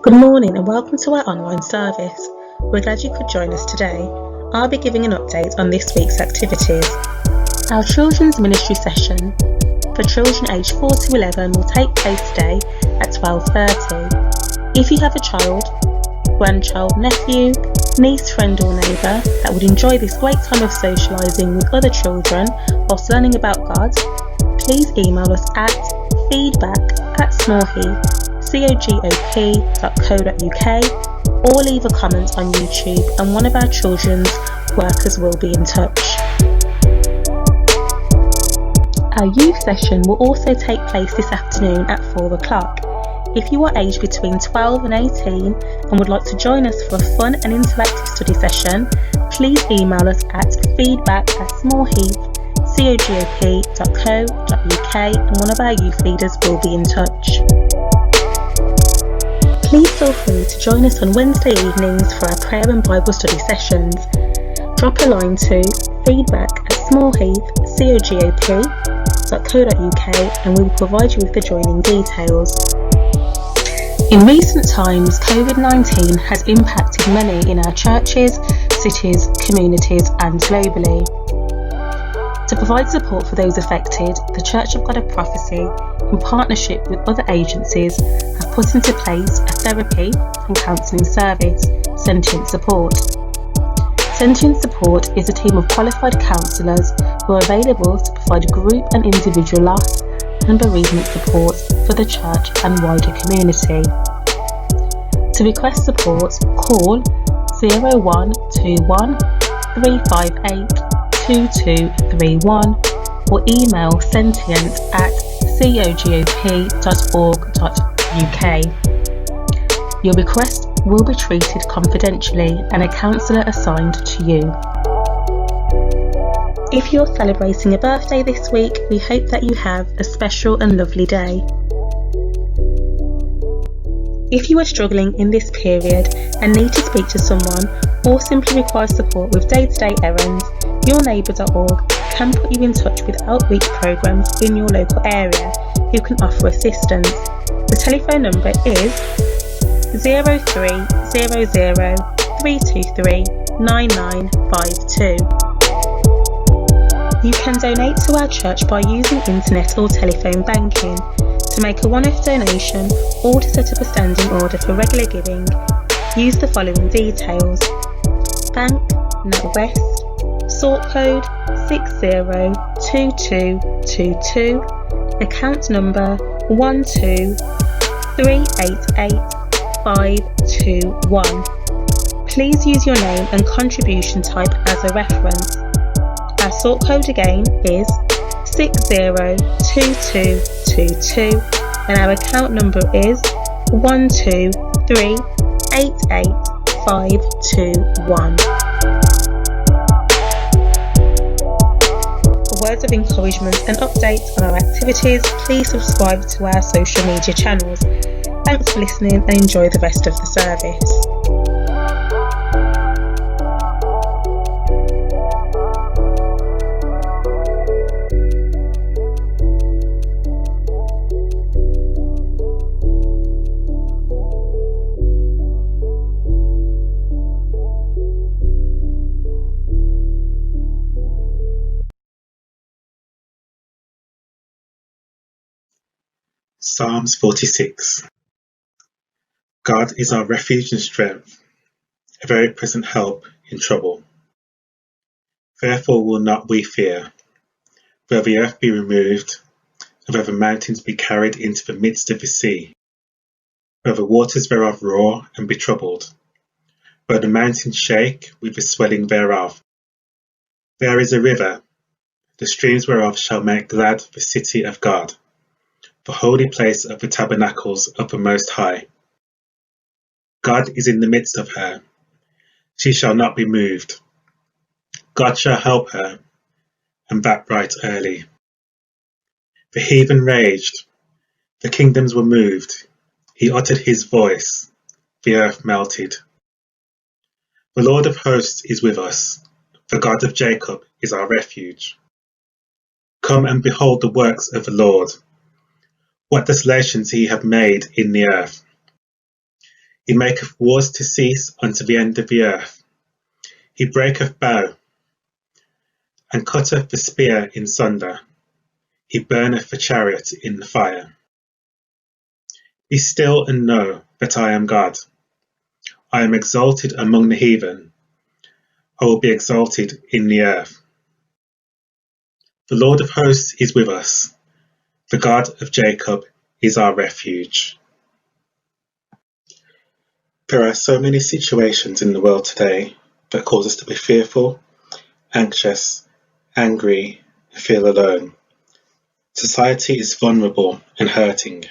Good morning and welcome to our online service. We're glad you could join us today. I'll be giving an update on this week's activities. Our children's ministry session for children aged 4 to 11 will take place today at 12:30. If you have a child, grandchild, nephew, niece, friend or neighbour that would enjoy this great time of socialising with other children whilst learning about God, please email us at feedback@smallheath.co.uk or leave a comment on YouTube and one of our children's workers will be in touch. Our youth session will also take place this afternoon at 4 o'clock. If you are aged between 12 and 18 and would like to join us for a fun and interactive study session, please email us at feedback@smallheath.co.uk and one of our youth leaders will be in touch. Please feel free to join us on Wednesday evenings for our prayer and Bible study sessions. Drop a line to feedback@smallheath.co.uk and we will provide you with the joining details. In recent times, COVID-19 has impacted many in our churches, cities, communities and globally. To provide support for those affected, the Church of God of Prophecy, in partnership with other agencies, have put into place a therapy and counselling service, Sentient Support. Sentient Support is a team of qualified counsellors who are available to provide group and individual loss and bereavement support for the church and wider community. To request support, call 0121 358 2231 or email sentient@cogop.org.uk. Your request will be treated confidentially and a counsellor assigned to you. If you're celebrating a birthday this week, we hope that you have a special and lovely day. If you are struggling in this period and need to speak to someone or simply require support with day-to-day errands, yourneighbour.org can put you in touch with outreach programs in your local area who can offer assistance. The telephone number is 0300 323 9952. You can donate to our church by using internet or telephone banking. To make a one-off donation or to set up a standing order for regular giving, use the following details: Bank, NatWest, sort code 602222, account number 123888521. Please use your name and contribution type as a reference. Our sort code again is 602222 and our account number is 123888521. For words of encouragement and updates on our activities, please subscribe to our social media channels. Thanks for listening and enjoy the rest of the service. Psalms 46. God is our refuge and strength, a very present help in trouble. Therefore will not we fear, though the earth be removed, and though the mountains be carried into the midst of the sea, though the waters thereof roar and be troubled, though the mountains shake with the swelling thereof. There is a river, the streams whereof shall make glad the city of God, the holy place of the tabernacles of the Most High. God is in the midst of her. She shall not be moved. God shall help her, and that right early. The heathen raged. The kingdoms were moved. He uttered his voice. The earth melted. The Lord of hosts is with us. The God of Jacob is our refuge. Come and behold the works of the Lord. What desolations he hath made in the earth. He maketh wars to cease unto the end of the earth. He breaketh bow, and cutteth the spear in sunder. He burneth the chariot in the fire. Be still and know that I am God. I am exalted among the heathen. I will be exalted in the earth. The Lord of hosts is with us. The God of Jacob is our refuge. There are so many situations in the world today that cause us to be fearful, anxious, angry, and feel alone. Society is vulnerable and hurting.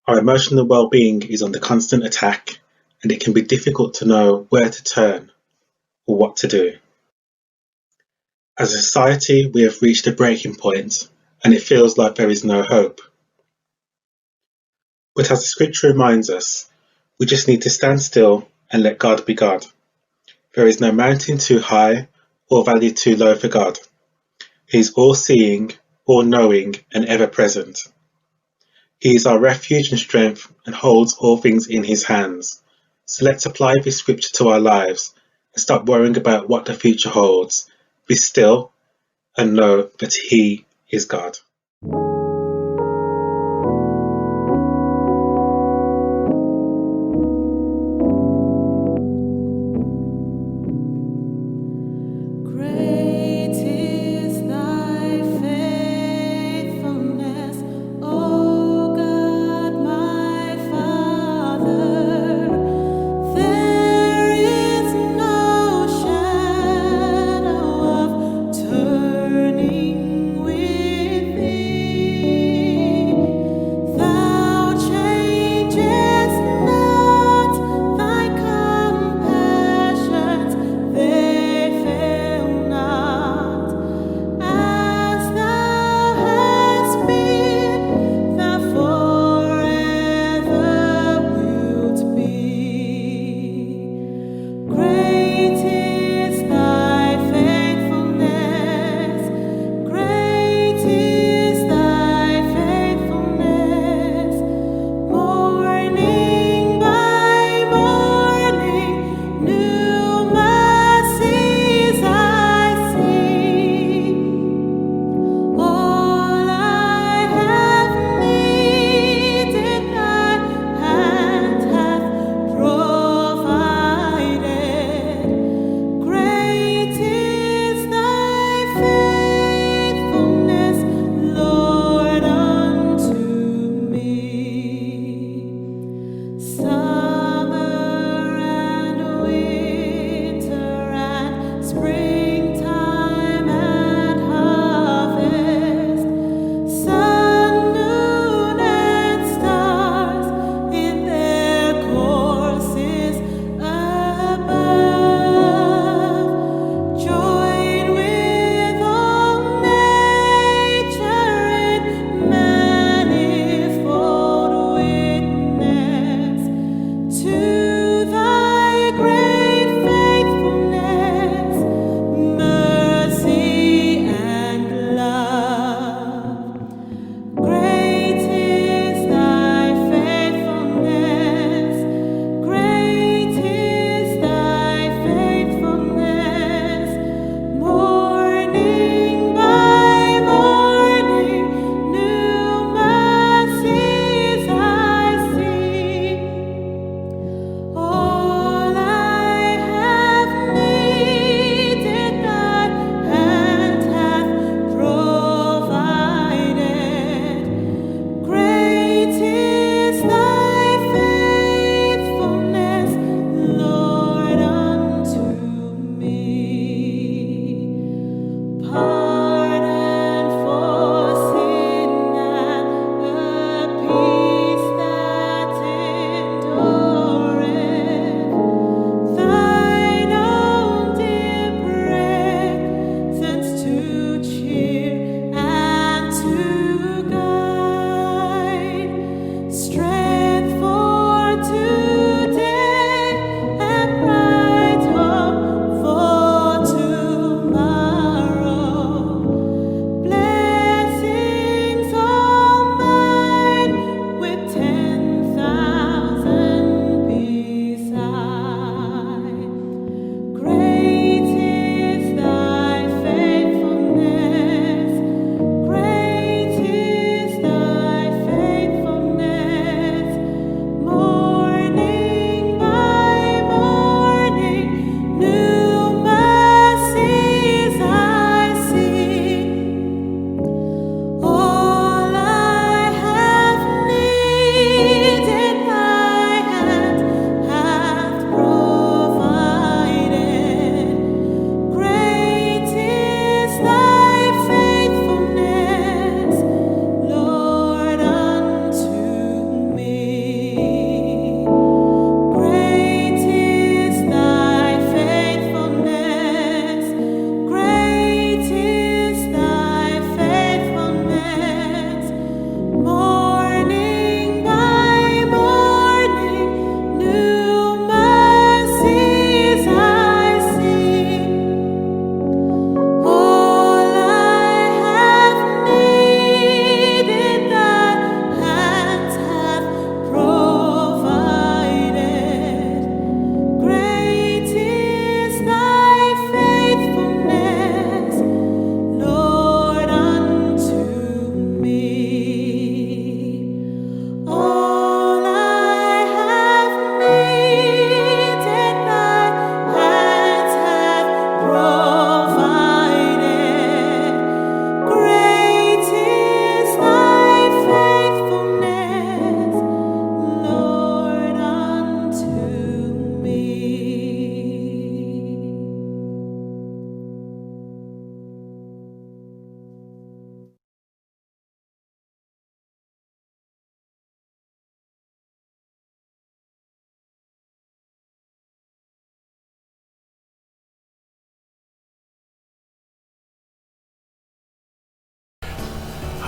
Our emotional well-being is under constant attack, and it can be difficult to know where to turn or what to do. As a society, we have reached a breaking point, and it feels like there is no hope. But as the scripture reminds us, we just need to stand still and let God be God. There is no mountain too high or valley too low for God. He is all-seeing, all-knowing, and ever-present. He is our refuge and strength and holds all things in his hands. So let's apply this scripture to our lives and stop worrying about what the future holds. Be still and know that he is God.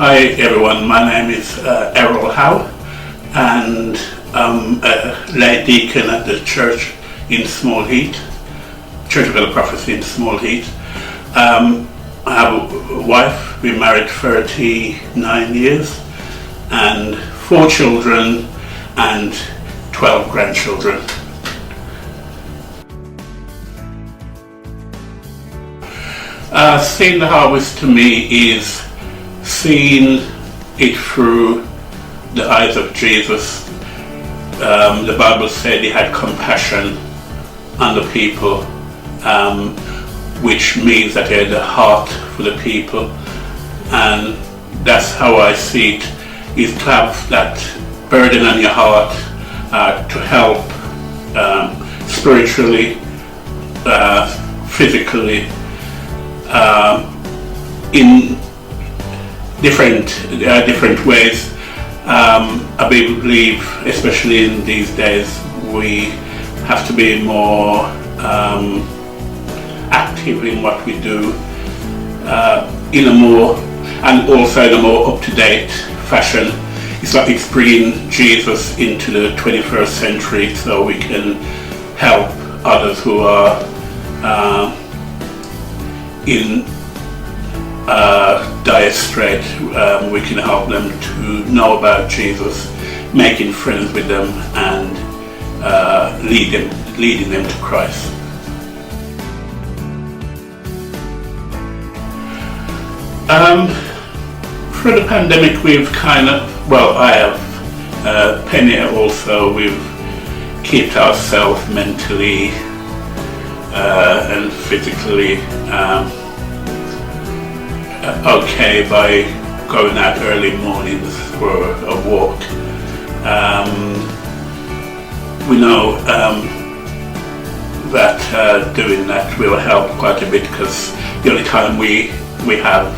Hi everyone, my name is Errol Howe, and I'm a lay deacon at the church in Small Heath, Church of the Prophecy in Small Heath. I have a wife, been married 39 years, and 4 children and 12 grandchildren. Seeing the harvest to me is seeing it through the eyes of Jesus. The Bible said he had compassion on the people, which means that he had a heart for the people, and that's how I see it, is to have that burden on your heart to help spiritually, physically, in different ways. I believe, especially in these days, we have to be more active in what we do, in a more, and also in a more up-to-date fashion. It's like it's bringing Jesus into the 21st century so we can help others who are in dire strait. We can help them to know about Jesus, making friends with them, and leading them to Christ. Through the pandemic, we've kind of, well, I have, Penny also, we've kept ourselves mentally and physically okay by going out early mornings for a walk. We know that doing that will help quite a bit, because the only time we have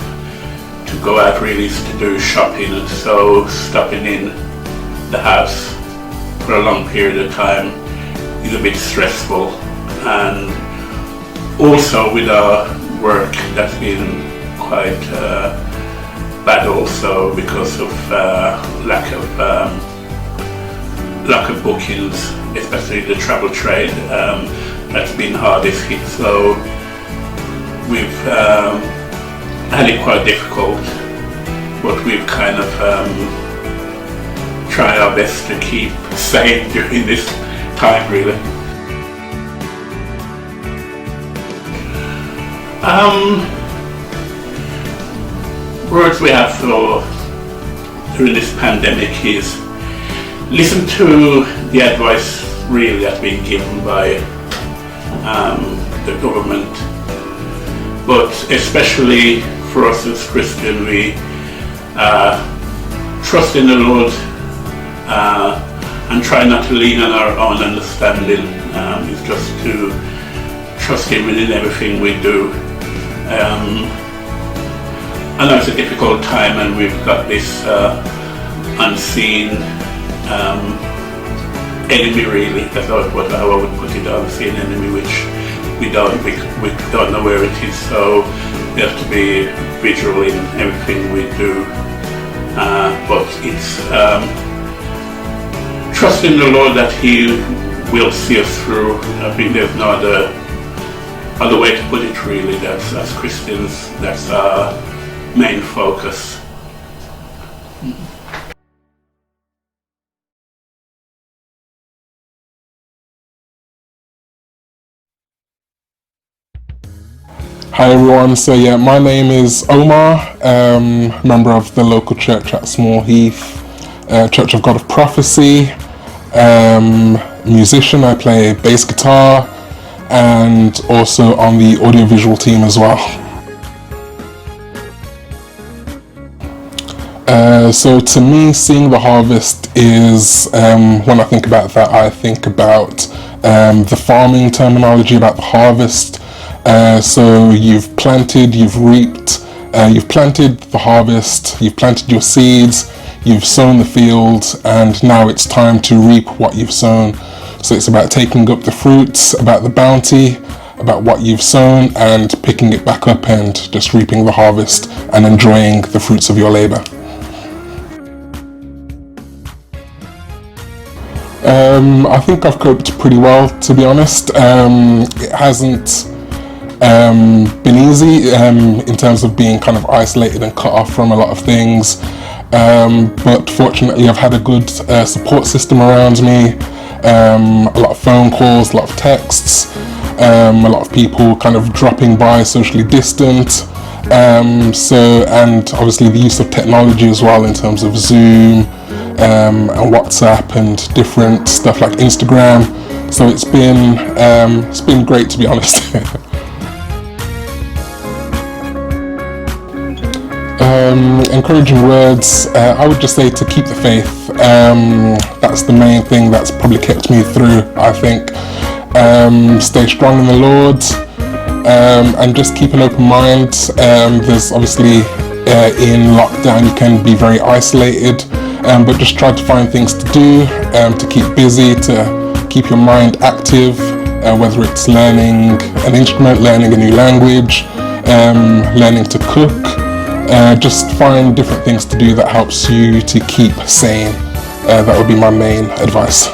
to go out really is to do shopping, and so stopping in the house for a long period of time is a bit stressful. And also with our work, that's been quite bad also, because of lack of bookings, especially the travel trade. That's been hardest hit, so we've had it quite difficult, but we've kind of tried our best to keep sane during this time, really. Words we have for during this pandemic is listen to the advice really that's been given by the government, but especially for us as Christians, we trust in the Lord and try not to lean on our own understanding. It's just to trust Him in everything we do. I know it's a difficult time, and we've got this unseen enemy, really. That's how I would put it, unseen enemy, which we don't know where it is. So we have to be vigilant in everything we do. But it's trusting the Lord that He will see us through. I think there's no other way to put it, really. That's, as Christians, that's our main focus. Hi everyone, so yeah, my name is Omar, member of the local church at Small Heath, Church of God of Prophecy, musician. I play bass guitar and also on the audiovisual team as well. So to me, seeing the harvest is, when I think about that, I think about the farming terminology about the harvest. So you've planted, you've reaped, you've planted the harvest, you've planted your seeds, you've sown the fields, and now it's time to reap what you've sown. So it's about taking up the fruits, about the bounty, about what you've sown, and picking it back up and just reaping the harvest and enjoying the fruits of your labor. I think I've coped pretty well, to be honest. It hasn't been easy in terms of being kind of isolated and cut off from a lot of things. But fortunately, I've had a good support system around me. A lot of phone calls, a lot of texts, a lot of people kind of dropping by socially distant. And obviously the use of technology as well in terms of Zoom and WhatsApp and different stuff like Instagram. So it's been great, to be honest. Encouraging words, I would just say to keep the faith. That's the main thing that's probably kept me through, I think. Stay strong in the Lord, and just keep an open mind. There's obviously in lockdown you can be very isolated, but just try to find things to do, to keep busy, to keep your mind active, whether it's learning an instrument, learning a new language, learning to cook. Just find different things to do that helps you to keep sane. That would be my main advice.